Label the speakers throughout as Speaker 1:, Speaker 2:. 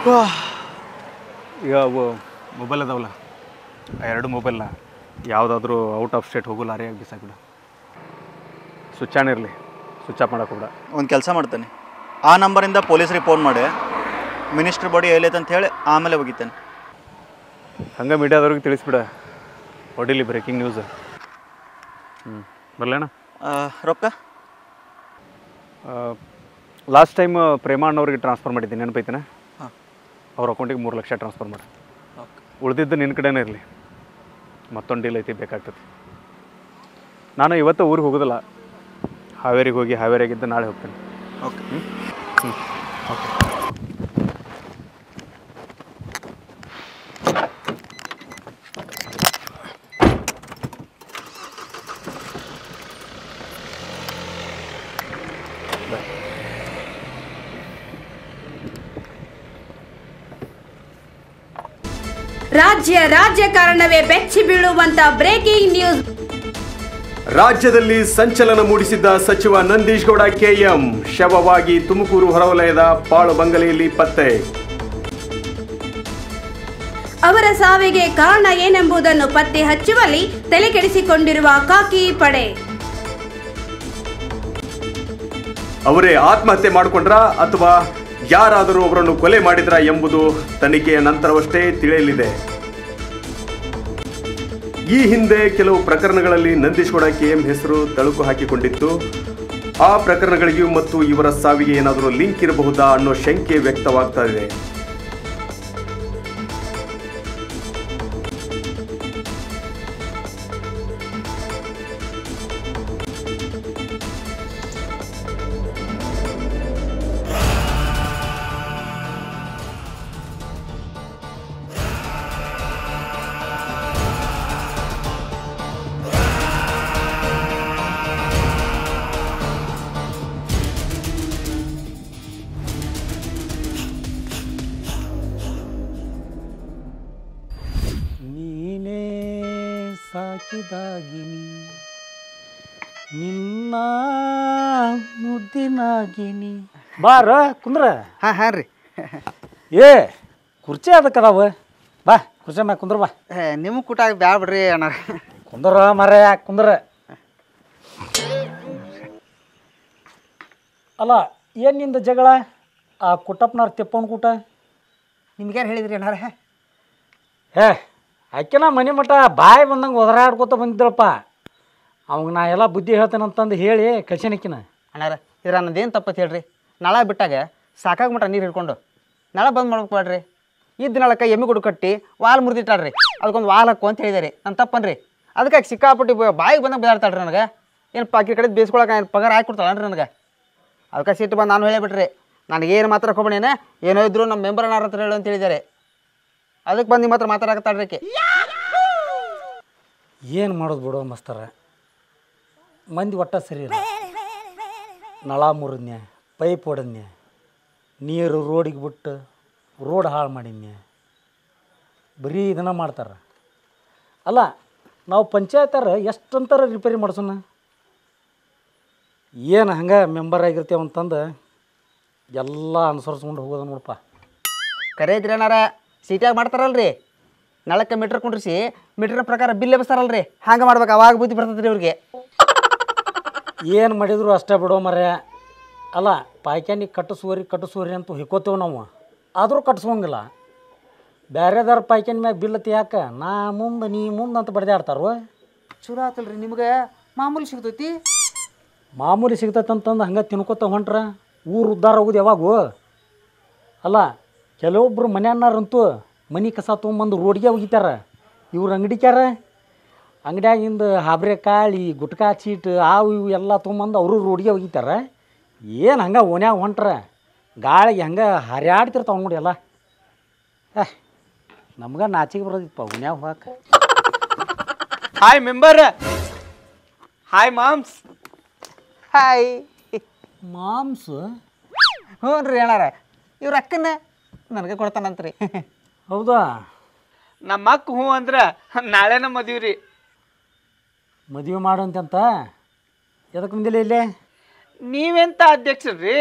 Speaker 1: ಈಗ ಮೊಬೈಲ್ ಅದಾವಲ್ಲ, ಆ 2 ಮೊಬೈಲ್ನ ಯಾವುದಾದ್ರೂ ಔಟ್ ಆಫ್ ಸ್ಟೇಟ್ ಹೋಗೋ ಲಾರಿಯಾಗಿ ಬಿಸಾಕ್ಬಿಡು. ಸ್ವಿಚ್ ಆನ್ ಇರಲಿ, ಸ್ವಿಚ್ ಆಫ್ ಮಾಡೋಕೆ ಹೋಗ್ಬೇಡ.
Speaker 2: ಒಂದು ಕೆಲಸ ಮಾಡ್ತೇನೆ, ಆ ನಂಬರಿಂದ ಪೊಲೀಸ್ರಿಗೆ ಫೋನ್ ಮಾಡಿ ಮಿನಿಸ್ಟ್ರ್ ಬಾಡಿ ಎಲ್ಲೈತೆ ಅಂತ ಹೇಳಿ ಆಮೇಲೆ ಹೋಗಿತ್ತೇನೆ.
Speaker 1: ಹಂಗೆ ಮೀಡಿಯಾದವ್ರಿಗೆ ತಿಳಿಸ್ಬಿಡ, ಹೊಡಿಲಿ ಬ್ರೇಕಿಂಗ್ ನ್ಯೂಸ್. ಬರಲೇಣ?
Speaker 2: ರೊಕ್ಕ
Speaker 1: ಲಾಸ್ಟ್ ಟೈಮ್ ಪ್ರೇಮಾ ಅಣ್ಣವ್ರಿಗೆ ಟ್ರಾನ್ಸ್ಫರ್ ಮಾಡಿದ್ದೀನಿ, ನೆನಪೈತೇನೆ?
Speaker 2: ಹಾಂ,
Speaker 1: ಅವ್ರ ಅಕೌಂಟಿಗೆ 3 ಲಕ್ಷ ಟ್ರಾನ್ಸ್ಫರ್ ಮಾಡಿ. ಉಳಿದಿದ್ದು ನಿನ್ನ ಕಡೆನೇ ಇರಲಿ, ಮತ್ತೊಂದು ಡೀಲ್ ಐತಿ, ಬೇಕಾಗ್ತದೆ. ನಾನು ಇವತ್ತು ಊರಿಗೆ ಹೋಗೋದಿಲ್ಲ, ಹಾವೇರಿಗೆ ಹೋಗಿ ಹಾವೇರಿಯಾಗಿದ್ದು ನಾಳೆ ಹೋಗ್ತೇನೆ.
Speaker 2: ಓಕೆ.
Speaker 1: ಓಕೆ.
Speaker 3: ರಾಜಕಾರಣವೇ ಬೆಚ್ಚಿ ಬೀಳುವಂತ ಬ್ರೇಕಿಂಗ್ ನ್ಯೂಸ್.
Speaker 4: ರಾಜ್ಯದಲ್ಲಿ ಸಂಚಲನ ಮೂಡಿಸಿದ್ದ ಸಚಿವ ನಂದೀಶ್ ಗೌಡ ಕೆಎಂ ಶವವಾಗಿ ತುಮಕೂರು ಹೊರವಲಯದ ಪಾಳು ಬಂಗಲೆಯಲ್ಲಿ ಪತ್ತೆ.
Speaker 3: ಅವರ ಸಾವಿಗೆ ಕಾರಣ ಏನೆಂಬುದನ್ನು ಪತ್ತೆ ಹಚ್ಚುವಲ್ಲಿ ತಲೆಕೆಡಿಸಿಕೊಂಡಿರುವ ಖಾಕಿ ಪಡೆ.
Speaker 4: ಅವರೇ ಆತ್ಮಹತ್ಯೆ ಮಾಡಿಕೊಂಡ್ರಾ ಅಥವಾ ಯಾರಾದರೂ ಅವರನ್ನು ಕೊಲೆ ಮಾಡಿದ್ರಾ ಎಂಬುದು ತನಿಖೆಯ ನಂತರವಷ್ಟೇ ತಿಳಿಯಲಿದೆ. ಈ ಹಿಂದೆ ಕೆಲವು ಪ್ರಕರಣಗಳಲ್ಲಿ ನಂದೀಶ್ ಗೌಡ ಕೆಎಂ ಹೆಸರು ತಳುಕು ಹಾಕಿಕೊಂಡಿತ್ತು. ಆ ಪ್ರಕರಣಗಳಿಗೂ ಮತ್ತು ಇವರ ಸಾವಿಗೆ ಏನಾದರೂ ಲಿಂಕ್ ಇರಬಹುದಾ ಅನ್ನೋ ಶಂಕೆ ವ್ಯಕ್ತವಾಗ್ತಾ ಇದೆ.
Speaker 5: ಸಾಕಿದಾಗಿನಿ ನಿನ್ನ ಮುದ್ದಿನಾಗಿನಿ. ಬಾರ ಕುಂದ್ರ.
Speaker 2: ಹಾಂ ರೀ.
Speaker 5: ಏ ಕುರ್ಚಿ ಅದಕ್ಕದಾವ, ಬಾ ಕುರ್ಚಿ ಮ್ಯಾಗ ಕುಂದ್ರ. ಬಾ
Speaker 2: ನಿಮಗೆ ಕೂಟ ಬ್ಯಾಡ ಬಿಡ್ರಿ ಅಣ್ಣ.
Speaker 5: ಕುಂದ್ರ ಮರ ಯಾಕೆ ಕುಂದ್ರ. ಅಲ್ಲ ಏನು ನಿಂದ ಜಗಳ ಆ ಕುಟ್ಟಪ್ಪನವ್ರ ತಿಪ್ಪನ ಕೂಟ?
Speaker 2: ನಿಮ್ಗ್ಯಾರು ಹೇಳಿದ್ರಿ ಅಣ್ಣಾರ?
Speaker 5: ಹೇ ಆಕೆನ ಮನೆ ಮಠ ಬಾಯಿ ಬಂದಂಗೆ ಒದರಾಡ್ಕೊತ ಬಂದಿದ್ದಳಪ್ಪ. ಅವಾಗ ನಾ ಎಲ್ಲ ಬುದ್ಧಿ ಹೇಳ್ತೇನಂತಂದು ಹೇಳಿ ಕಳ್ಸಿನಕ್ಕಿನ.
Speaker 2: ಅಣ್ಣಾರ ಇದ್ರ ನನ್ನದೇನು ತಪ್ಪತ್ತು ಹೇಳ್ರಿ. ನಾಳೆ ಬಿಟ್ಟಾಗ ಸಾಕಾಗ ಮಟ ನೀರು ಹಿಡ್ಕೊಂಡು ನಾಳೆ ಬಂದ್ ಮಾಡ್ಬೇಡ್ರಿ. ಇದ್ದ ನಾಳಕ್ಕೆ ಎಮ್ಮೆ ಗುಡು ಕಟ್ಟಿ ವಾಲ್ ಮುರಿದಿಟ್ಟಾಳ್ರಿ, ಅದಕ್ಕೊಂದು ವಾಲ್ ಹಾಕು ಅಂತ ಹೇಳಿದಾರೆ. ನಾನು ತಪ್ಪನ್ರಿ. ಅದಕ್ಕೆ ಸಿಕ್ಕಾಪಟ್ಟಿ ಬಾಯಿಗೆ ಬಂದಾಗ ಬದಾಡ್ತಾಳ್ರಿ. ನನಗೆ ಏನು ಪಾಕಿ ಕಡೆ ಬೇಯಿಸ್ಕೊಳಕ್ಕೆ ಪಗಾರ ಹಾಕಿ ಕೊಡ್ತಾಳನ್ರಿ ನನಗೆ. ಅದಕ್ಕೆ ಸಿಟ್ಟು ಬಂದು ನಾನು ಹೇಳಿಬಿಟ್ರಿ, ನನಗೇನು ಮಾತಾಡಕ್ಕೆ ಹೋಗ್ಬೇಡೇನೆ, ಏನೋ ಇದ್ರು ನಮ್ಮ ಮೆಂಬರ್ ಅಣ್ಣಾರ ಹತ್ರ ಹೇಳು ಅಂತ ಹೇಳಿದ್ದಾರೆ. ಅದಕ್ಕೆ ಬಂದು ನಿಮ್ಮ ಹತ್ರ ಮಾತಾಡಕತ್ತಾಳ್ರಿ.
Speaker 5: ಏನು ಮಾಡೋದು ಬಿಡೋ ಮಸ್ತರ, ಮಂದಿ ಒಟ್ಟ ಸರಿ ಇಲ್ಲ. ನಳ ಮುರಿದ್ನ್ಯ, ಪೈಪ್ ಹೊಡೆದ್ನ್ಯ, ನೀರು ರೋಡಿಗೆ ಬಿಟ್ಟು ರೋಡ್ ಹಾಳು ಮಾಡಿದ್ನ್ಯ, ಬರೀ ಇದನ್ನು ಮಾಡ್ತಾರೆ. ಅಲ್ಲ ನಾವು ಪಂಚಾಯತರ ಎಷ್ಟಂತಾರ ರಿಪೇರಿ ಮಾಡ್ಸೋಣ, ಏನು ಹಂಗೆ ಮೆಂಬರ್ ಆಗಿರ್ತೇವೆ ಅಂತಂದು ಎಲ್ಲ ಅನುಸರಿಸ್ಕೊಂಡು ಹೋಗೋದು ನೋಡಪ್ಪ.
Speaker 2: ಕರೆ ಐತ್ರಿ ಅಣ್ಣಾರ, ಸೀಟ್ಯಾಗ ಮಾಡ್ತಾರಲ್ರಿ, ನಾಳಕ್ಕೆ ಮೀಟ್ರ್ ಕುಂಡ್ರಿಸಿ ಮೀಟ್ರಿನ ಪ್ರಕಾರ ಬಿಲ್ ಎಬ್ಬಿಸ್ತಾರಲ್ರಿ, ಹಂಗೆ ಮಾಡ್ಬೇಕು. ಅವಾಗ ಬುದ್ಧಿ ಬರ್ತದ್ರಿ ಅವ್ರಿಗೆ.
Speaker 5: ಏನು ಮಾಡಿದ್ರು ಅಷ್ಟೇ ಬಿಡೋ ಮರ್ಯ. ಅಲ್ಲ ಪಾಯ್ಕ್ಯಾನಿಗೆ ಕಟ್ಟಿಸುವರಿ ಅಂತ ಹಿಕ್ಕೋತೇವೆ ನಾವು, ಆದರೂ ಕಟ್ಸ್ಕೊಂಗಿಲ್ಲ. ಬೇರೆದಾರ ಪಾಯ್ಕ್ಯಾನ ಮ್ಯಾಗ ಬಿಲ್ಲತ್ತಿ ಯಾಕೆ ನಾ ಮುಂದೆ ನೀ ಮುಂದೆ ಅಂತ ಬಡ್ದಾಡ್ತಾರೋ.
Speaker 2: ಚಲೋ ಆತಲ್ರಿ, ನಿಮ್ಗೆ ಮಾಮೂಲಿ ಸಿಗ್ತೈತಿ.
Speaker 5: ಮಾಮೂಲಿ ಸಿಗ್ತೈತೆ ಅಂತಂದು ಹಂಗೆ ತಿನ್ಕೋತ ಹೊಂಟ್ರೆ ಊರು ಉದ್ಧಾರ ಆಗೋದು ಯಾವಾಗೂ. ಅಲ್ಲ ಕೆಲವೊಬ್ರು ಮನೆಯನ್ನಾರಂತೂ ಮನೆ ಕಸ ತೊಗೊಂಬಂದು ರೋಡ್ಗೆ ಒಗಿತಾರ. ಇವ್ರು ಅಂಗಡಿಕ್ಯಾರ ಅಂಗಡಿಯಾಗಿಂದ ಹಾಬ್ರೆ ಕಾಳಿ ಗುಟ್ಕಾ ಚೀಟ್ ಅವು ಇವು ಎಲ್ಲ ತೊಗೊಂಬಂದು ಅವರು ರೋಡ್ಗೆ ಒಗಿತಾರ. ಏನು ಹಂಗೆ ಓನ್ಯಾಗ ಹೊಂಟ್ರೆ ಗಾಳಿಗೆ ಹಂಗೆ ಹರಿಯಾಡ್ತಿರ್ತಾವೆ ನೋಡಿ ಎಲ್ಲ. ನಮ್ಗೆ ನಾಚಿಗೆ ಬರೋದಿಪ್ಪ ಓನ್ಯಾಗ ಹೋಗಕ್ಕೆ.
Speaker 6: Hi member. ಹಾಯ್ ಮಾಮ್ಸ್.
Speaker 2: ಹಾಯ್
Speaker 5: ಮಾಂಸು.
Speaker 2: ಹ್ಞೂ ರೀ ಅಣ್ಣಾರ, ಇವ್ರ ಅಕ್ಕನ ನನಗೆ ಕೊಡ್ತಾನಂತ್ರಿ.
Speaker 5: ಹೌದಾ?
Speaker 6: ನಮ್ಮ ಅಕ್ಕ ಹ್ಞೂ ಅಂದ್ರೆ ನಾಳೆನ ಮದುವೆ ರೀ.
Speaker 5: ಮದುವೆ ಮಾಡೋಂತಂತ ಎದಕ್ಕೆ ಬಂದಿಲ್ಲ ಇಲ್ಲೇ?
Speaker 6: ನೀವೆಂತ ಅಧ್ಯಕ್ಷರ್ರಿ?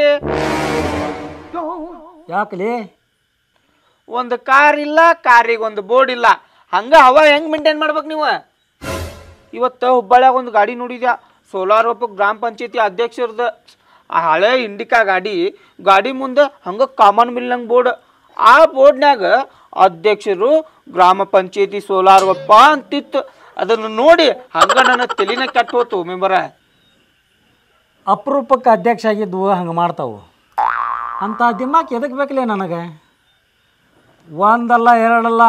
Speaker 5: ಯಾಕಲಿ
Speaker 6: ಒಂದು ಕಾರ್ ಇಲ್ಲ, ಕಾರಿಗೆ ಒಂದು ಬೋರ್ಡ್ ಇಲ್ಲ. ಹಂಗೆ ಹವಾ ಹೆಂಗೆ ಮೇಂಟೈನ್ ಮಾಡ್ಬೇಕು ನೀವು? ಇವತ್ತು ಹುಬ್ಬಳ್ಳಿಯಾಗ ಒಂದು ಗಾಡಿ ನೋಡಿದ್ಯಾ, ಸೋಲಾರ್ ಒಬ್ಬ ಗ್ರಾಮ ಪಂಚಾಯತಿ ಅಧ್ಯಕ್ಷರದ ಆ ಹಳೆ ಇಂಡಿಕಾ ಗಾಡಿ ಮುಂದೆ ಹಂಗೆ ಕಾಮನ್ ಮಿಲ್ನಂಗೆ ಬೋರ್ಡ್. ಆ ಬೋರ್ಡ್ನಾಗ ಅಧ್ಯಕ್ಷರು ಗ್ರಾಮ ಪಂಚಾಯತಿ ಸೋಲಾರ್ ಒಪ್ಪ ಅಂತಿತ್ತು. ಅದನ್ನು ನೋಡಿ ಹಂಗೆ ನನ್ನ ತಲೆನ ಕೆಟ್ಟ ಹೋತು ಮೆಂಬರ.
Speaker 5: ಅಪರೂಪಕ್ಕೆ ಅಧ್ಯಕ್ಷ ಆಗಿದ್ವು ಹಂಗೆ ಮಾಡ್ತಾವು. ಅಂಥ ದಿಮಾಕ್ ಎದಕ್ಕೆ ಬೇಕಲೇ ನನಗೆ? ಒಂದಲ್ಲ ಎರಡಲ್ಲ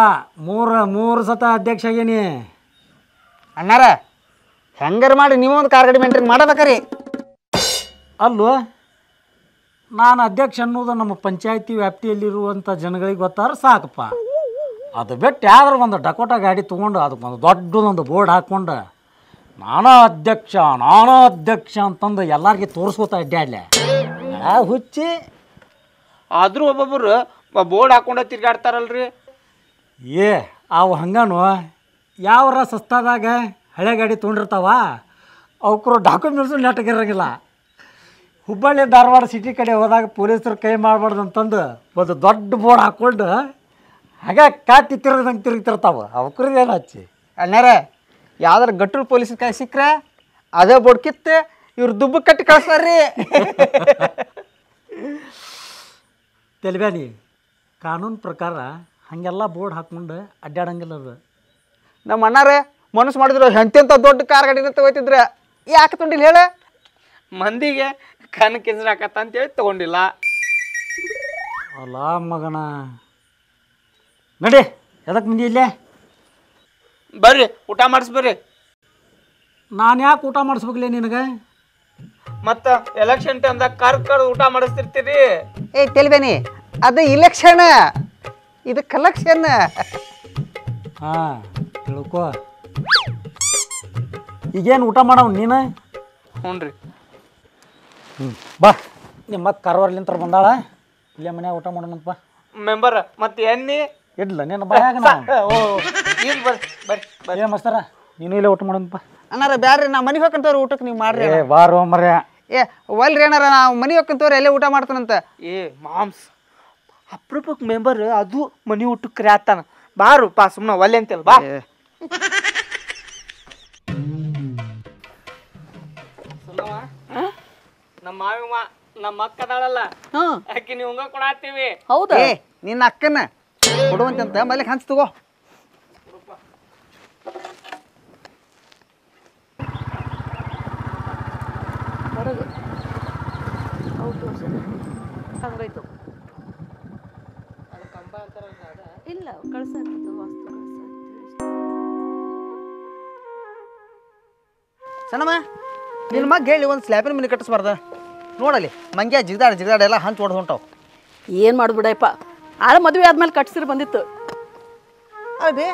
Speaker 5: ಮೂರು ಸತ ಅಧ್ಯಕ್ಷ ಆಗೀನಿ.
Speaker 2: ಅಣ್ಣಾರ ಹೆಂಗಾರ ಮಾಡಿ ನೀವು ಒಂದು ಕಾರ್ ಗಾಡಿ ಮೇಂಟೈನ್ ಮಾಡಬೇಕ್ರಿ.
Speaker 5: ಅಲ್ಲೋ, ನಾನು ಅಧ್ಯಕ್ಷ ಅನ್ನೋದು ನಮ್ಮ ಪಂಚಾಯತಿ ವ್ಯಾಪ್ತಿಯಲ್ಲಿರುವಂಥ ಜನಗಳಿಗೆ ಗೊತ್ತಾದ್ರೆ ಸಾಕಪ್ಪ. ಅದು ಬಿಟ್ಟು ಯಾವ್ದಾರು ಒಂದು ಡಕೋಟಾ ಗಾಡಿ ತೊಗೊಂಡು ಅದಕ್ಕೊಂದು ದೊಡ್ಡದೊಂದು ಬೋರ್ಡ್ ಹಾಕ್ಕೊಂಡು ನಾನಾ ಅಧ್ಯಕ್ಷ ಅಂತಂದು ಎಲ್ಲರಿಗೆ ತೋರಿಸ್ಕೋತಾ ಅಡ್ಡಾಡ್ಲೆ ಹುಚ್ಚಿ.
Speaker 6: ಆದರೂ ಒಬ್ಬೊಬ್ಬರು ಬೋರ್ಡ್ ಹಾಕೊಂಡ ತಿರ್ಗಾಡ್ತಾರಲ್ರಿ.
Speaker 5: ಅವು ಹಂಗಾನು ಯಾವ್ರ ಸಸ್ತಾದಾಗ ಹಳೆ ಗಾಡಿ ತೊಗೊಂಡಿರ್ತಾವ, ಅವಕ್ಕರು ಡಾಕ್ಯುಮೆಂಟ್ಸು ನೆಟ್ಟಗಿರಂಗಿಲ್ಲ. ಹುಬ್ಬಳ್ಳಿ ಧಾರವಾಡ ಸಿಟಿ ಕಡೆ ಹೋದಾಗ ಪೊಲೀಸರು ಕೈ ಮಾಡಬಾರ್ದು ಅಂತಂದು ಒಂದು ದೊಡ್ಡ ಬೋರ್ಡ್ ಹಾಕ್ಕೊಂಡು ಹಾಗೆ ಕಾತಿ ತಿರ್ಗ್ತಿರ್ತಾವ. ಅವಕ್ರದ್ದೇನು ಹಚ್ಚಿ
Speaker 2: ಅಣ್ಣಾರ ಯಾವ್ದಾರ ಗಟ್ಟರು ಪೊಲೀಸ್ ಕೈ ಸಿಕ್ಕರೆ ಅದೇ ಬೋರ್ಡ್ ಕಿತ್ತು ಇವ್ರು ದುಬ್ಬ ಕಟ್ಟಿ ಕಳಿಸ್ತಾರ್ರಿ.
Speaker 5: ತೆಲ್ಬ್ಯಾನಿ ಕಾನೂನು ಪ್ರಕಾರ ಹಾಗೆಲ್ಲ ಬೋರ್ಡ್ ಹಾಕ್ಕೊಂಡು ಅಡ್ಡಾಡಂಗಿಲ್ಲ. ಅದು
Speaker 2: ನಮ್ಮ ಅಣ್ಣಾರೇ ಮನಸ್ಸು ಮಾಡಿದ್ರು ಎಂತೆಂಥ ದೊಡ್ಡ ಕಾರ್ ಗಾಡಿನ ತಗೋತಿದ್ರೆ ಯಾಕೆ ತೊಗೊಂಡಿಲ್ಲ ಹೇಳ?
Speaker 6: ಮಂದಿಗೆ ಕಣ್ ಕಿಸ್ರಾಕತ್ತ ಅಂತೇಳಿ ತಗೊಂಡಿಲ್ಲ.
Speaker 5: ಅಲ್ಲ ಮಗನ, ನಡಿ ಎದಕ್ಕೆ ಮಂದಿ ಇಲ್ಲೇ
Speaker 6: ಬರ್ರಿ ಊಟ ಮಾಡಿಸ್ಬರ್ರಿ.
Speaker 5: ನಾನು ಯಾಕೆ ಊಟ ಮಾಡಿಸ್ಬೇಕಲೇ ನಿನಗೆ?
Speaker 6: ಮತ್ತು ಎಲೆಕ್ಷನ್ ಟೈಮ್ದಾಗ ಕರ್ದು ಊಟ ಮಾಡಿಸ್ತಿರ್ತೀರಿ.
Speaker 2: ತೆಲ್ಬೇನಿ ಅದು ಇಲೆಕ್ಷನ್, ಇದು ಕಲೆಕ್ಷನ್.
Speaker 5: ಹಾಂ ತಿಳ್ಕೊ. ಈಗೇನು ಊಟ ಮಾಡವ್ ನೀನು?
Speaker 6: ಹ್ಞೂ ರೀ.
Speaker 5: ಬಾ, ನಿಮ್ಮ ಕಾರವಾರ್ಲಿಂತ್ರ ಬಂದಾಳ, ಇಲ್ಲೇ ಮನ್ಯಾಗ ಊಟ ಮಾಡೋಣಪ್ಪ.
Speaker 6: ಮೆಂಬರ್ ಮತ್ತೆ ಎಣ್ಣಿ
Speaker 5: ಇಡ್ಲ ನಿನ್ನ ಬಾಯಾಗ
Speaker 6: ಈಗ ಬರ್ರಿ
Speaker 5: ಏ ಮಸ್ತಾರ, ನೀನು ಇಲ್ಲೇ ಊಟ ಮಾಡೋಣಪ್ಪ.
Speaker 2: ಅಣ್ಣಾರ ಬ್ಯಾಡ್ರಿ ನಾ ಮನೆಗೆ ಹೋಗ್ಕಂತವ್ರಿ ಊಟಕ್ಕೆ ನೀವು ಮಾಡ್ರಿ.
Speaker 5: ಬಾರೋ ಮರ್ಯ.
Speaker 2: ಒಲ್ರಿ ಅಣ್ಣಾರ ನಾವು ಮನೆಗೆ ಹೋಗ್ಕಂತವ್ರಿ ಎಲ್ಲೇ ಊಟ ಮಾಡ್ತಾನಂತ.
Speaker 6: ಮಾಮ್ಸ್ ಅಪ್ರೂಪಕ್ಕೆ ಮೆಂಬರ್ ಅದು ಮನಿ ಊಟಕ್ಕೆ ಕರೆಯತ್ತಾನ. ಬಾರು ಪಾ ಸುಮ್ಮನೆ ಒಲ್ಲೆ ಅಂತಲ್ಲ ಬಾ. ನಮ್ಮ ಮಾವಿ ನಮ್ಮ ಅಕ್ಕ ಅದಾಳಲ್ಲ, ಆಕಿ ನೀವು ಹಂಗ ಕೊಡಾತೀವಿ.
Speaker 7: ಹೌದಾ?
Speaker 2: ನಿನ್ನ ಅಕ್ಕನ ಕೊಡುವಂತಂತ ಮಲ್ಲಿಗೆ ಹಂಚ್ ತಗೋ.
Speaker 7: ಹಂಗಾಯ್ತು. ಇಲ್ಲ ಕಳ್ಸಾಕಿತ್ತು ವಾಸ್ತು
Speaker 2: ಸಣ್ಣಮ್ಮ ನಿನ್ನ ಮಗ ಹೇಳಿ ಒಂದು ಸ್ಲ್ಯಾಪಿನ ಮನೆ ಕಟ್ಟಿಸ್ಬಾರ್ದ? ನೋಡಲಿ ಮಂಗ್ಯ ಜಿಗದಾಡ ಎಲ್ಲ ಹಂಚ್ ಹೊಡೆದು ಹೊಂಟಾವ್.
Speaker 7: ಏನು ಮಾಡ್ಬಿಡಪ್ಪ, ಆಳ ಮದುವೆ ಆದ್ಮೇಲೆ ಕಟ್ಸಿರ್ ಬಂದಿತ್ತು.
Speaker 2: ಅದೇ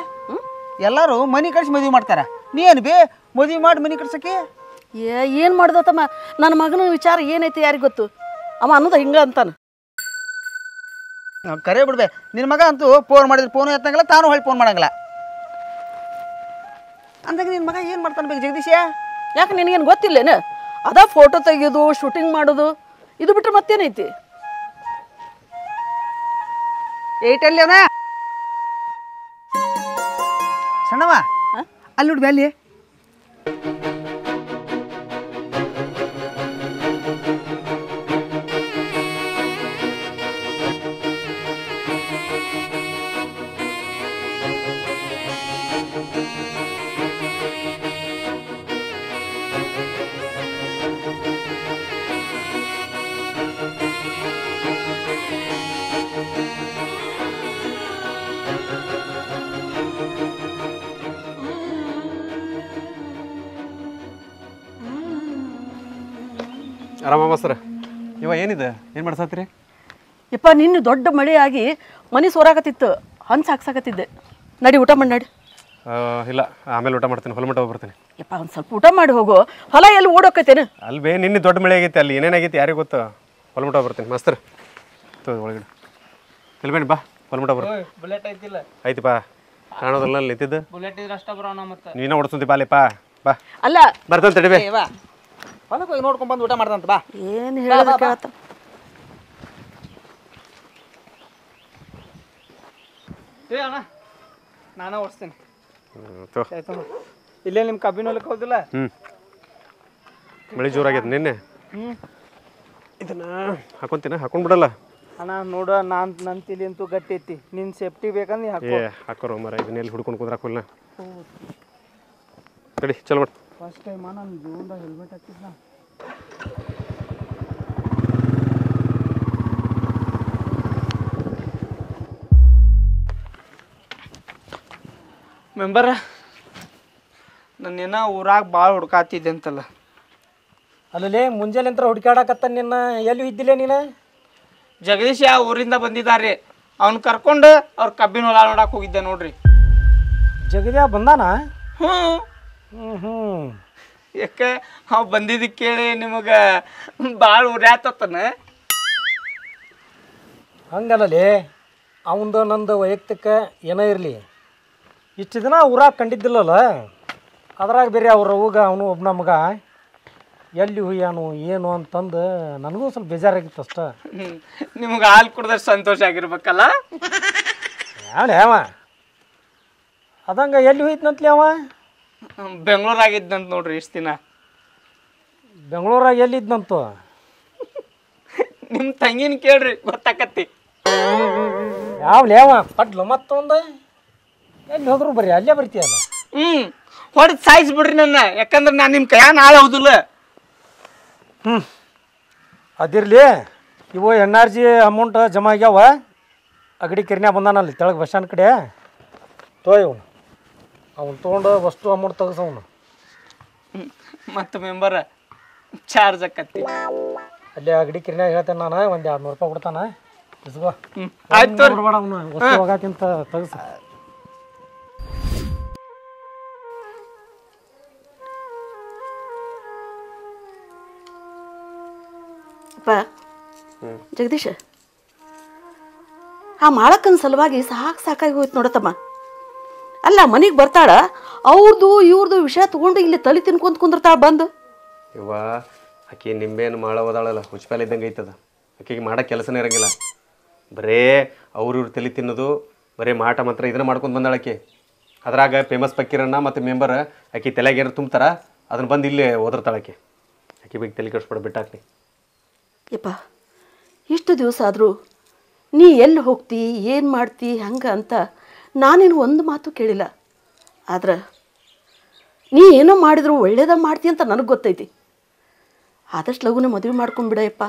Speaker 2: ಎಲ್ಲರೂ ಮನೆ ಕಟ್ಸಿ ಮದುವೆ ಮಾಡ್ತಾರ, ನೀ ಏನು ಬೇ ಮದುವೆ ಮಾಡಿ ಮನೆ ಕಟ್ಸಕ್ಕೆ?
Speaker 7: ಏನು ಮಾಡ್ದತ್ತಮ್ಮ, ನನ್ನ ಮಗನ ವಿಚಾರ ಏನೈತಿ ಯಾರಿಗೆ ಗೊತ್ತು? ಅವ ಅನ್ನೋದು ಹಿಂಗ ಅಂತಾನ.
Speaker 2: ಕರೆ ಬಿಡ್ಬೇ, ನಿನ್ನ ಮಗ ಅಂತೂ ಫೋನ್ ಮಾಡಿದ್ರೆ ಫೋನು ಎತ್ತಂಗಿಲ್ಲ, ತಾನು ಹೊಳ್ಳಿ ಫೋನ್ ಮಾಡಂಗಿಲ್ಲ. ಅಂದಾಗ ನಿನ್ನ ಮಗ ಏನು ಮಾಡ್ತಾನೆ ಬೇಕು ಜಗದೀಶ?
Speaker 7: ಯಾಕೆ ನಿನಗೇನು ಗೊತ್ತಿಲ್ಲೇನು? ಅದ ಫೋಟೋ ತೆಗಿಯೋದು, ಶೂಟಿಂಗ್ ಮಾಡೋದು, ಇದು ಬಿಟ್ರೆ ಮತ್ತೇನೈತಿ?
Speaker 2: ಏಟಲ್ಲಿ ಅವನ ಸಣ್ಣವ ಅಲ್ಲಿ ನೋಡಿ ಅಲ್ಲಿ
Speaker 1: ಆರಾಮ ಸರ್. ಇವ ಏನಿದೆ, ಏನು ಮಾಡ್ಸತ್ತೀರಿ?
Speaker 7: ಯಪ್ಪ ನಿನ್ನ ದೊಡ್ಡ ಮಳೆ ಆಗಿ ಮನೆ ಸೋರಾಕತ್ತಿತ್ತು, ಹಂಚ್ ಹಾಕ್ಸಾಕತ್ತಿದ್ದೆ. ನಡಿ ಊಟ ಮಾಡಿ ನಡಿ.
Speaker 1: ಇಲ್ಲ ಆಮೇಲೆ ಊಟ ಮಾಡ್ತೀನಿ, ಹೊಲ ಮಟ್ಟ ಹೋಗ್ಬರ್ತೀನಿ.
Speaker 7: ಯಪ್ಪ ಒಂದು ಸ್ವಲ್ಪ ಊಟ ಮಾಡಿ ಹೋಗು, ಹೊಲ ಎಲ್ಲಿ ಓಡೋಕತ್ತೇನು?
Speaker 1: ಅಲ್ಲಿ ಬೇ ನಿನ್ನೆ ದೊಡ್ಡ ಮಳೆ ಆಗೈತೆ, ಅಲ್ಲಿ ಏನೇನಾಗೈತಿ ಯಾರಿಗೆ ಗೊತ್ತು. ಹೊಲ ಮಟ್ಟ ಹೋಗ್ಬರ್ತೀನಿ ಮಾಸ್ತರ್. ಒಳಗಡೆ ತಿಳ್ಬೇಡಿ ಬಾ, ಹೊಲ ಮಟ್ಟ ಬರ್ತೀನಿ.
Speaker 6: ಬುಲೆಟ್ ಐತಿಲ್ಲ?
Speaker 1: ಆಯ್ತಪ್ಪ, ಕಾಣೋದಲ್ಲ ಅಲ್ಲಿ ನಿಂತಿದ್ದು.
Speaker 6: ಬುಲೆಟ್ ಇದ್ರೆ ಅಷ್ಟ ಬರೋಣ ಮತ್ತೆ.
Speaker 1: ನೀನ ಓಡಿಸ್ತಿ ಬಾಲಿಪ್ಪ ಬಾ.
Speaker 7: ಅಲ್ಲ
Speaker 1: ಬರ್ತಂತ ತಡಿಬೇ.
Speaker 2: ಹೊಲಕ್ಕೆ ಹೋಗಿ ನೋಡ್ಕೊಂಡ್ ಬಂದು ಊಟ ಮಾಡ್ದಂತ ಬಾ.
Speaker 7: ಏನು ಹೇಳೋದು ಕೇಳತ್ತ?
Speaker 6: ಏ ಅಣ್ಣ ನಾನು ಓಡಿಸ್ತೇನೆ ಆಯ್ತು ಇಲ್ಲೇ ನಿಮ್ಮ ಕಬ್ಬಿನ ಹೊಲಕ್ಕೆ ಹೋದಿಲ್ಲ
Speaker 1: ಮಳೆ ಜೋರಾಗ್ಯದ ನಿನ್ನೆ ಇದನ್ನ ಹಾಕೊಂತೀನ ಹಾಕೊಂಡ್ಬಿಡಲ್ಲ
Speaker 6: ಅಣ್ಣ ನೋಡ ನನ್ನ ತಿಳಿ ಅಂತೂ ಗಟ್ಟಿ ಐತಿ ನಿನ್ನ ಸೇಫ್ಟಿ ಬೇಕಂದ್ರೆ ಹಾಕೋ
Speaker 1: ಹಾಕೋರು ಮರ ಇದನ್ನೆಲ್ಲಿ ಹುಡ್ಕೊಂಡು ಕುಂದ್ರಾಕೊಲ್ಲ ತಡಿ ಚಲೋ ಮಾಡಿ
Speaker 6: ಫಸ್ಟ್ ಟೈಮ್ ನನ್ನ ಜೀವನದಾಗ ಹೆಲ್ಮೆಟ್ ಹಾಕಿದ್ನ ಮೆಂಬರ ನನ್ನೇನ ಊರಾಗ ಭಾಳ ಹುಡ್ಕಾತಿದ್ದೆ ಅಂತಲ್ಲ
Speaker 5: ಅಲ್ಲೇ ಮುಂಜಾನೆ ಅಂತ ಹುಡುಕಾಡಕತ್ತ ನಿನ್ನ ಎಲ್ಲಿ ಇದ್ದಿಲ್ಲ ನೀನು
Speaker 6: ಜಗದೀಶ್ ಯಾವ ಊರಿಂದ ಬಂದಿದ್ದಾರೆ ಅವ್ನು ಕರ್ಕೊಂಡು ಅವ್ರ ಕಬ್ಬಿನ ಹೊಲ ನೋಡಕ್ಕೆ ಹೋಗಿದ್ದೆ ನೋಡ್ರಿ
Speaker 5: ಜಗದ್ಯಾ ಬಂದಾನ
Speaker 6: ಹ್ಞೂ ಯಾಕೆ ಅವ್ ಬಂದಿದ್ದಕ್ಕೆ ಕೇಳಿ ನಿಮಗೆ ಭಾಳ ಉರ್ಯಾತನ
Speaker 5: ಹಂಗಲ್ಲೇ ಅವಂದು ನಂದು ವೈಯಕ್ತಿಕ ಏನೋ ಇರಲಿ ಇಷ್ಟು ದಿನ ಊರಾಗ ಕಂಡಿದ್ದಿಲ್ಲಲ್ಲ ಅದ್ರಾಗ ಬೇರೆ ಅವ್ರ ಅವ್ಗ ಅವನು ಒಬ್ಬ ಮಗ ಎಲ್ಲಿ ಹುಯ್ಯಾನು ಏನು ಅಂತಂದು ನನಗೂ ಸ್ವಲ್ಪ ಬೇಜಾರಾಗಿತ್ತು ಅಷ್ಟ
Speaker 6: ನಿಮ್ಗೆ ಹಾಲು ಕುಡ್ದಷ್ಟು ಸಂತೋಷ ಆಗಿರ್ಬೇಕಲ್ಲ
Speaker 5: ಯಾವನೇ ಅವ ಅದಂಗ ಎಲ್ಲಿ ಹೋಯ್ತಂತಲಿ ಅವ
Speaker 6: ಬೆಂಗಳೂರಾಗಿದ್ದಂತ ನೋಡ್ರಿ ಇಷ್ಟು ದಿನ
Speaker 5: ಬೆಂಗಳೂರಾಗ ಎಲ್ಲಿದ್ನಂತು
Speaker 6: ನಿಮ್ಮ ತಂಗಿನ ಕೇಳ್ರಿ ಗೊತ್ತಾಕತ್ತಿ
Speaker 5: ಯಾವ್ಲೇ ಅವ ಪಡ್ಲು ಮತ್ತೊಂದು ಎಲ್ಲಿ ಹೋದ್ರು ಬರ್ರಿ ಅಲ್ಲೇ ಬರ್ತೀಯಲ್ಲ
Speaker 6: ಹೊಡೆದು ಸಾಯಿಸ್ಬಿಡ್ರಿ ನನ್ನ ಯಾಕಂದ್ರೆ ನಾನು ನಿಮ್ಮ ಕೈಯಾಗ ನಾಳೆ ಹೌದಿಲ್ಲ
Speaker 5: ಅದಿರಲಿ ಇವು ಎನ್ ಆರ್ ಜಿ ಅಮೌಂಟ್ ಜಮಾ ಆಗ್ಯಾವ ಅಗಡಿ ಕೆರಿನ್ಯಾಗ ಬಂದಾನಲ್ಲಿ ತೆಳಗೆ ಬಸ್ ಸ್ಟ್ಯಾಂಡ್ ಕಡೆ ಇವನು ಅವ್ನು ತೊಗೊಂಡು ವಸ್ತು ಅಮೌಂಟ್ ತೆಗೆಸವನು
Speaker 6: ಮತ್ತು ಮೆಂಬರ ಚಾರ್ಜ್ ಆಕತ್ತಿ
Speaker 5: ಅಲ್ಲೇ ಅಗಡಿ ಕೆರಿನ್ಯಾಗ ಹೇಳ್ತೇನೆ ನಾನು ಒಂದು 200 ರೂಪಾಯಿ ಕೊಡ್ತಾನೆ ಇಸ್ಕೋ
Speaker 6: ಆಯ್ತು
Speaker 5: ಕೊಡ್ಬೇಡ ಅವನು ವಸ್ತು ಹೋಗಾಕಿಂತ ತೆಗೆಸ
Speaker 7: ಅಪ್ಪ ಜಗದೀಶ ಆ ಮಾಳಕ್ಕನ ಸಲುವಾಗಿ ಸಾಕಾಗಿ ಹೋಯ್ತು ನೋಡತ್ತಮ್ಮ ಅಲ್ಲ ಮನೆಗೆ ಬರ್ತಾಳ ಅವ್ರದ್ದು ಇವ್ರದ್ದು ವಿಷಯ ತಗೊಂಡು ಇಲ್ಲಿ ತಲೆ ತಿನ್ಕೊಂತ ಕುಂದಿರ್ತಾಳ ಬಂದು
Speaker 4: ಇವ ಆಕೆ ನಿಂಬೆಯನ್ನು ಮಾಳ ಓದಾಳಲ್ಲ ಹುಚ್ಚಪಾಲ ಇದ್ದಂಗೆ ಐತದ ಆಕೆಗೆ ಮಾಡೋ ಕೆಲಸನೇ ಇರಂಗಿಲ್ಲ ಬರೇ ಅವ್ರ ತಲೆ ತಿನ್ನೋದು ಬರೀ ಮಾಟ ಮಾತ್ರ ಇದನ್ನ ಮಾಡ್ಕೊಂಡು ಬಂದಾಳಕ್ಕೆ ಅದ್ರಾಗ ಫೇಮಸ್ ಪಕ್ಕೀರನ್ನ ಮತ್ತು ಮೆಂಬರ್ ಆಕೆ ತಲೆಗೆ ಏನಾರು ತುಂಬ್ತಾರ ಅದನ್ನ ಬಂದು ಇಲ್ಲಿ ಓದಿರ್ತಾಳಕ್ಕೆ ಆಕೆ ಬಗ್ಗೆ ತಲೆ ಕೆಡಿಸ್ಬಿಡ ಬಿಟ್ಟಾಕ್ನಿ
Speaker 7: ಯಪ್ಪ ಇಷ್ಟು ದಿವಸ ಆದರೂ ನೀ ಎಲ್ಲಿ ಹೋಗ್ತಿ ಏನು ಮಾಡ್ತಿ ಹಂಗೆ ಅಂತ ನಾನೇನು ಒಂದು ಮಾತು ಕೇಳಿಲ್ಲ ಆದ್ರೆ ನೀ ಏನೋ ಮಾಡಿದ್ರು ಒಳ್ಳೇದ ಮಾಡ್ತಿ ಅಂತ ನನಗೆ ಗೊತ್ತೈತಿ ಆದಷ್ಟು ಲಘುನ ಮದುವೆ ಮಾಡ್ಕೊಂಡ್ಬಿಡಯಪ್ಪ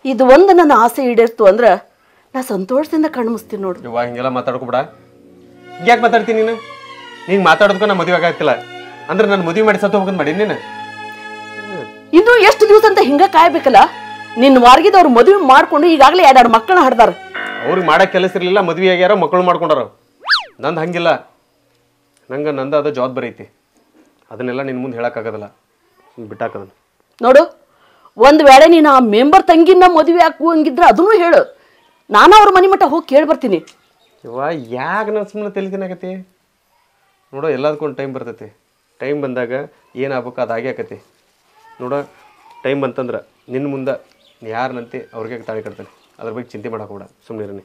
Speaker 7: ಇದು ಒಂದು ನನ್ನ ಆಸೆ ಈಡೇರ್ತು ಅಂದ್ರೆ ನಾ ಸಂತೋಷದಿಂದ ಕಣ್ಣು ಮುಸ್ತೀನಿ ನೋಡು
Speaker 4: ಇವಾಗ ಹಿಂಗೆಲ್ಲ ಮಾತಾಡ್ಕೊಬಿಡ ಹಿಂಗ್ಯಾಕೆ ಮಾತಾಡ್ತೀನಿ ನೀನು ಹಿಂಗೆ ಮಾತಾಡೋದಕ್ಕೂ ನಾ ಮದುವೆ ಆಗತ್ತಿಲ್ಲ ಅಂದ್ರೆ ನಾನು ಮದುವೆ ಮಾಡಿ ಸತ್ತು ಹೋಗೋದು ಮಾಡಿ ನೀನು
Speaker 7: ಇನ್ನು ಎಷ್ಟು ದಿವಸ ಅಂತ ಹಿಂಗ ಕಾಯ್ಬೇಕಲ್ಲ ನಿನ್ನ ವಾರ್ಗಿದವ್ರು ಮದುವೆ ಮಾಡ್ಕೊಂಡು ಈಗಾಗಲೇ 2 ಮಕ್ಕಳನ್ನ ಹಡ್ದಾರ
Speaker 4: ಅವ್ರಿಗೆ ಮಾಡೋ ಕೆಲಸ ಇರಲಿಲ್ಲ ಮದುವೆ ಆಗ್ಯಾರ ಮಕ್ಕಳು ಮಾಡ್ಕೊಂಡಾರ ನಂದು ಹಂಗಿಲ್ಲ ನಂಗೆ ನಂದು ಅದು ಜವಾಬ್ದಾರಿ ಐತಿ ಅದನ್ನೆಲ್ಲ ನಿನ್ನ ಮುಂದೆ ಹೇಳೋಕ್ಕಾಗೋದಿಲ್ಲ ಬಿಟ್ಟಾಕದನ್ನು
Speaker 7: ನೋಡು ಒಂದು ವೇಳೆ ನೀನು ಆ ಮೆಂಬರ್ ತಂಗಿನ ಮದುವೆ ಹಾಕುವಂಗಿದ್ರೆ ಅದನ್ನು ಹೇಳು ನಾನು ಅವ್ರ ಮನೆ ಮಟ್ಟ ಹೋಗಿ ಕೇಳಿ ಬರ್ತೀನಿ
Speaker 4: ಇವ ಯಾಕೆ ನಾನು ಸುಮ್ಮನೆ ತಿಳಿತೀನಾಗತಿ ನೋಡೋ ಎಲ್ಲದಕ್ಕೊಂದು ಟೈಮ್ ಬರ್ತೈತಿ ಟೈಮ್ ಬಂದಾಗ ಏನಾಗಬೇಕು ಅದು ಆಗೇ ಆಕತಿ ನೋಡೋ ಟೈಮ್ ಬಂತಂದ್ರೆ ನಿನ್ನ ಮುಂದೆ ಯಾರನಂತೆ ಅವ್ರಿಗೆ ತಾಳಿ ಕಟ್ತಾನೆ ಅದ್ರ ಬಗ್ಗೆ ಚಿಂತೆ ಮಾಡೋಕೆ ಸುಮ್ಮನೆ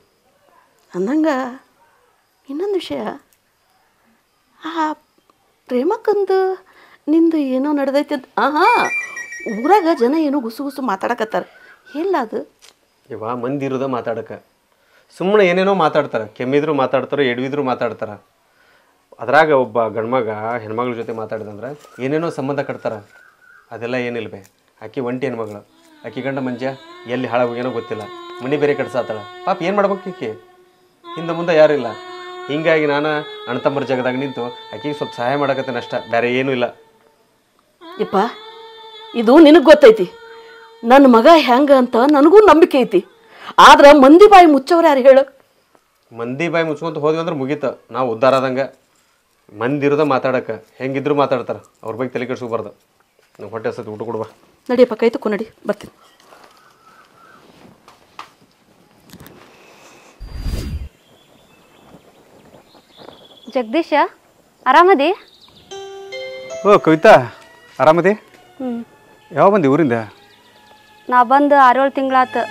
Speaker 7: ಅಂದಂಗ ಇನ್ನೊಂದು ವಿಷಯ ಆ ಪ್ರೇಮಕ್ಕಂದು ನಿಂದು ಏನೋ ನಡೆದೈತೆ ಅಂತ ಊರಾಗ ಜನ ಏನೋ ಗುಸು ಮಾತಾಡಕತ್ತಾರ ಎಲ್ಲ ಅದು
Speaker 4: ಇವ ಮಂದಿ ಇರೋದ ಮಾತಾಡಕ್ಕೆ ಸುಮ್ಮನೆ ಏನೇನೋ ಮಾತಾಡ್ತಾರೆ ಕೆಮ್ಮಿದ್ರು ಮಾತಾಡ್ತಾರೆ ಎಡವಿದ್ರು ಮಾತಾಡ್ತಾರೆ ಅದ್ರಾಗ ಒಬ್ಬ ಗಂಡ್ಮಗ ಹೆಣ್ಮಗಳ ಜೊತೆ ಮಾತಾಡಿದಂದ್ರೆ ಏನೇನೋ ಸಂಬಂಧ ಕಟ್ತಾರೆ ಅದೆಲ್ಲ ಏನಿಲ್ವೇ ಆಕೆ ಒಂಟಿ ಹೆಣ್ಮಗಳು ಆಕೆ ಗಂಡ ಮಂಜ ಎಲ್ಲಿ ಹಾಳಾಗೋಗೇನೋ ಗೊತ್ತಿಲ್ಲ ಮನೆ ಬೇರೆ ಕಟ್ಸಾತಾಳ ಪಾಪ ಏನು ಮಾಡ್ಬೇಕು ಈಕೆ ಹಿಂದೆ ಮುಂದೆ ಯಾರೂ ಇಲ್ಲ ಹಿಂಗಾಗಿ ನಾನು ಅಣ್ಣತಮ್ಮರ ಜಾಗದಾಗ ನಿಂತು ಆಕೆಗೆ ಸ್ವಲ್ಪ ಸಹಾಯ ಮಾಡಕತ್ತೇನೆ ಅಷ್ಟ ಬೇರೆ ಏನೂ ಇಲ್ಲ
Speaker 7: ಯಪ್ಪ ಇದು ನಿನಗೆ ಗೊತ್ತೈತಿ ನನ್ನ ಮಗ ಹೆಂಗ ಅಂತ ನನಗೂ ನಂಬಿಕೆ ಐತಿ ಆದ್ರೆ ಮಂದಿ ಬಾಯಿ ಮುಚ್ಚವ್ರು ಯಾರು ಹೇಳು
Speaker 4: ಮಂದಿ ಬಾಯಿ ಮುಚ್ಕೊಂತ ಹೋದ್ವಿ ಅಂದ್ರೆ ಮುಗೀತು ನಾವು ಉದ್ಧಾರ ಆದಂಗೆ ಮಂದಿ ಇರೋದ ಮಾತಾಡಕ್ಕೆ ಹೆಂಗಿದ್ರು ಮಾತಾಡ್ತಾರೆ ಅವ್ರ ಬಗ್ಗೆ ತಲೆ ಕೆಡ್ಸ್ಕೋಬಾರ್ದು ನಂಗೆ ಹೊಟ್ಟೆ ಹಸತಿ ಊಟ ಕೊಡುವ
Speaker 7: ನಡಿಯಪ್ಪ ಕೈ ತಕೊ ನಡಿ ಬರ್ತೀನಿ
Speaker 8: ಜಗದೀಶ ಆರಾಮದಿ
Speaker 1: ಓ ಕವಿತಾ ಆರಾಮದಿ ಯಾವ ಬಂದಿ ಊರಿಂದ
Speaker 8: ನಾ ಬಂದು 6-7 ತಿಂಗಳಾತು